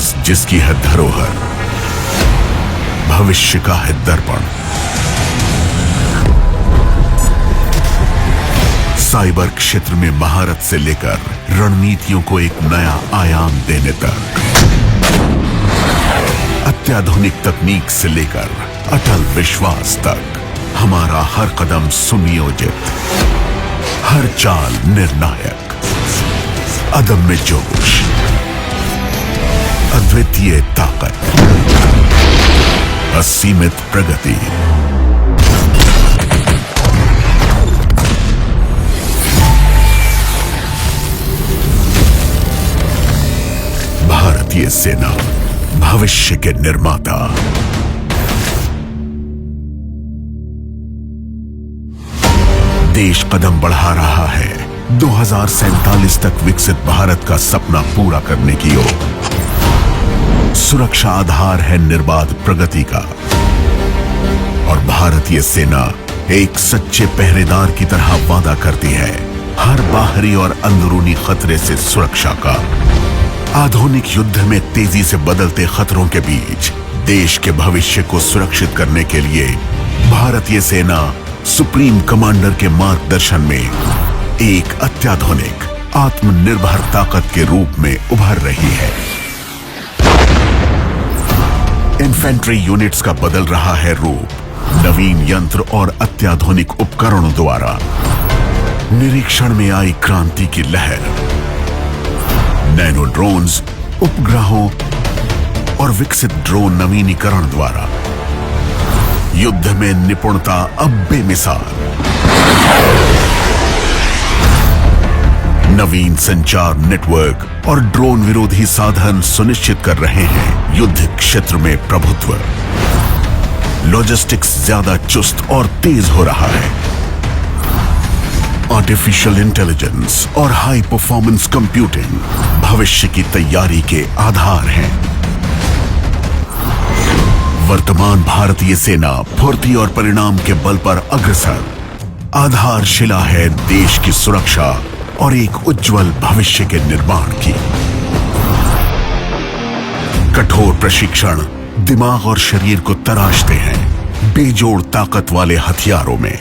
इतिहास जिसकी है धरोहर, भविष्य का है दर्पण। साइबर क्षेत्र में महारत से लेकर रणनीतियों को एक नया आयाम देने तक, अत्याधुनिक तकनीक से लेकर अटल विश्वास तक, हमारा हर कदम सुनियोजित, हर चाल निर्णायक, अदम्य जोश, अद्वितीय ताकत, असीमित प्रगति। भारतीय सेना, भविष्य के निर्माता। देश कदम बढ़ा रहा है 2047 तक विकसित भारत का सपना पूरा करने की ओर। सुरक्षा आधार है निर्बाध प्रगति का, और भारतीय सेना एक सच्चे पहरेदार की तरह वादा करती है हर बाहरी और अंदरूनी खतरे से सुरक्षा का। आधुनिक युद्ध में तेजी से बदलते खतरों के बीच देश के भविष्य को सुरक्षित करने के लिए भारतीय सेना सुप्रीम कमांडर के मार्गदर्शन में एक अत्याधुनिक आत्मनिर्भर ताकत के रूप में उभर रही है। इन्फेंट्री यूनिट्स का बदल रहा है रूप नवीन यंत्र और अत्याधुनिक उपकरणों द्वारा। निरीक्षण में आई क्रांति की लहर, नैनो ड्रोन्स, उपग्रहों और विकसित ड्रोन नवीनीकरण द्वारा युद्ध में निपुणता अब बेमिसाल। नवीन संचार नेटवर्क और ड्रोन विरोधी साधन सुनिश्चित कर रहे हैं युद्ध क्षेत्र में प्रभुत्व। लॉजिस्टिक्स ज्यादा चुस्त और तेज हो रहा है। आर्टिफिशियल इंटेलिजेंस और हाई परफॉर्मेंस कंप्यूटिंग भविष्य की तैयारी के आधार हैं। वर्तमान भारतीय सेना फुर्ती और परिणाम के बल पर अग्रसर आधारशिला है देश की सुरक्षा और एक उज्जवल भविष्य के निर्माण की। कठोर प्रशिक्षण दिमाग और शरीर को तराशते हैं बेजोड़ ताकत वाले हथियारों में।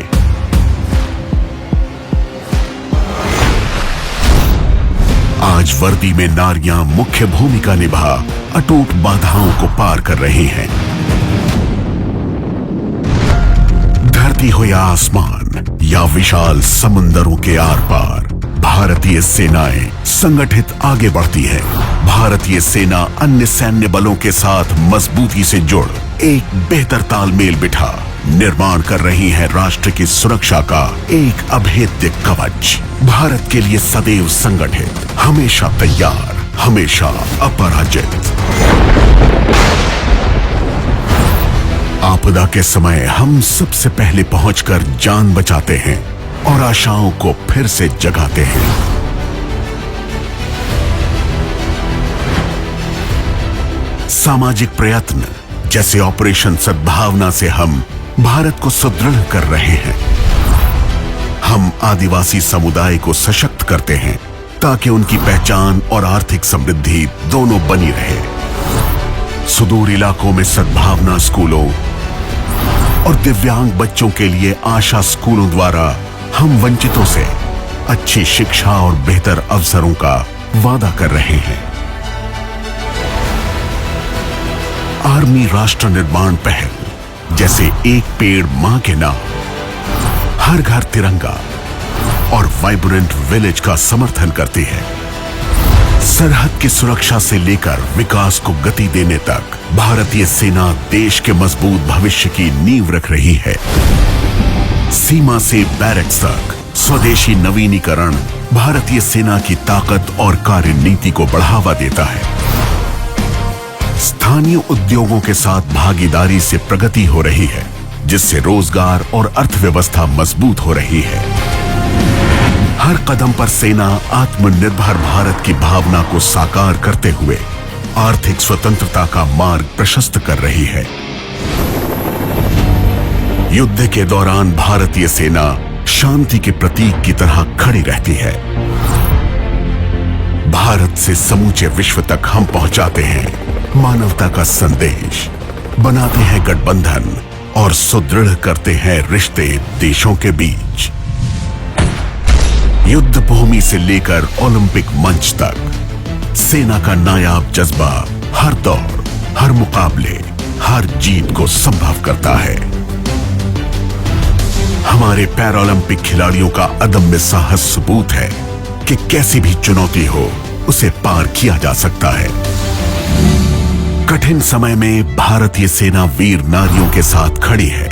आज वर्दी में नारियां मुख्य भूमिका निभा अटूट बाधाओं को पार कर रही हैं। धरती हो या आसमान या विशाल समुंदरों के आर पार, भारतीय सेनाएं संगठित आगे बढ़ती है। भारतीय सेना अन्य सैन्य बलों के साथ मजबूती से जुड़ एक बेहतर तालमेल बिठा निर्माण कर रही है राष्ट्र की सुरक्षा का एक अभेद्य कवच। भारत के लिए सदैव संगठित, हमेशा तैयार, हमेशा अपराजित। आपदा के समय हम सबसे पहले पहुंचकर जान बचाते हैं और आशाओं को फिर से जगाते हैं। सामाजिक प्रयत्न जैसे ऑपरेशन सद्भावना से हम भारत को सुदृढ़ कर रहे हैं। हम आदिवासी समुदाय को सशक्त करते हैं ताकि उनकी पहचान और आर्थिक समृद्धि दोनों बनी रहे। सुदूर इलाकों में सद्भावना स्कूलों और दिव्यांग बच्चों के लिए आशा स्कूलों द्वारा हम वंचितों से अच्छी शिक्षा और बेहतर अवसरों का वादा कर रहे हैं। आर्मी राष्ट्र निर्माण पहल जैसे एक पेड़ मां के नाम, हर घर तिरंगा और वाइब्रेंट विलेज का समर्थन करती है। सरहद की सुरक्षा से लेकर विकास को गति देने तक भारतीय सेना देश के मजबूत भविष्य की नींव रख रही है। सीमा से बैरक्स तक स्वदेशी नवीनीकरण भारतीय सेना की ताकत और कार्यनीति को बढ़ावा देता है। स्थानीय उद्योगों के साथ भागीदारी से प्रगति हो रही है, जिससे रोजगार और अर्थव्यवस्था मजबूत हो रही है। हर कदम पर सेना आत्मनिर्भर भारत की भावना को साकार करते हुए आर्थिक स्वतंत्रता का मार्ग प्रशस्त कर रही है। युद्ध के दौरान भारतीय सेना शांति के प्रतीक की तरह खड़ी रहती है। भारत से समूचे विश्व तक हम पहुंचाते हैं मानवता का संदेश, बनाते हैं गठबंधन और सुदृढ़ करते हैं रिश्ते देशों के बीच। युद्ध भूमि से लेकर ओलंपिक मंच तक सेना का नायाब जज्बा हर दौर, हर मुकाबले, हर जीत को संभव करता है। हमारे पैरालंपिक खिलाड़ियों का अदम्य साहस सबूत है कि कैसी भी चुनौती हो उसे पार किया जा सकता है। कठिन समय में भारतीय सेना वीर नारियों के साथ खड़ी है,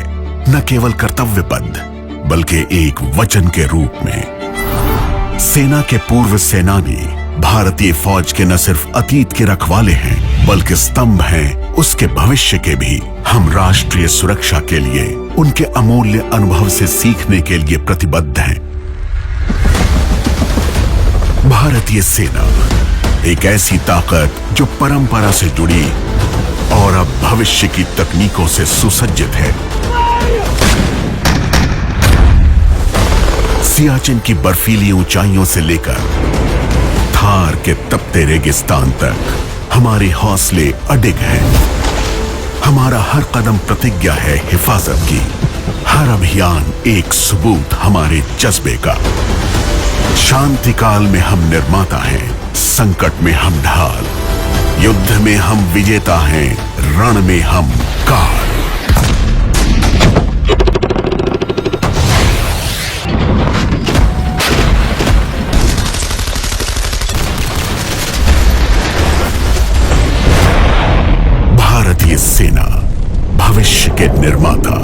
न केवल कर्तव्यबद्ध बल्कि एक वचन के रूप में। सेना के पूर्व सेनानी भारतीय फौज के न सिर्फ अतीत के रखवाले हैं बल्कि स्तंभ हैं उसके भविष्य के भी। हम राष्ट्रीय सुरक्षा के लिए उनके अमूल्य अनुभव से सीखने के लिए प्रतिबद्ध हैं। भारतीय सेना एक ऐसी ताकत जो परंपरा से जुड़ी और अब भविष्य की तकनीकों से सुसज्जित है। सियाचिन की बर्फीली ऊंचाइयों से लेकर थार के तपते रेगिस्तान तक हमारे हौसले अडिग हैं। हमारा हर कदम प्रतिज्ञा है हिफाजत की, हर अभियान एक सबूत हमारे जज्बे का। शांति काल में हम निर्माता हैं, संकट में हम ढाल, युद्ध में हम विजेता हैं, रण में हम काल। भारतीय सेना, भविष्य के निर्माता।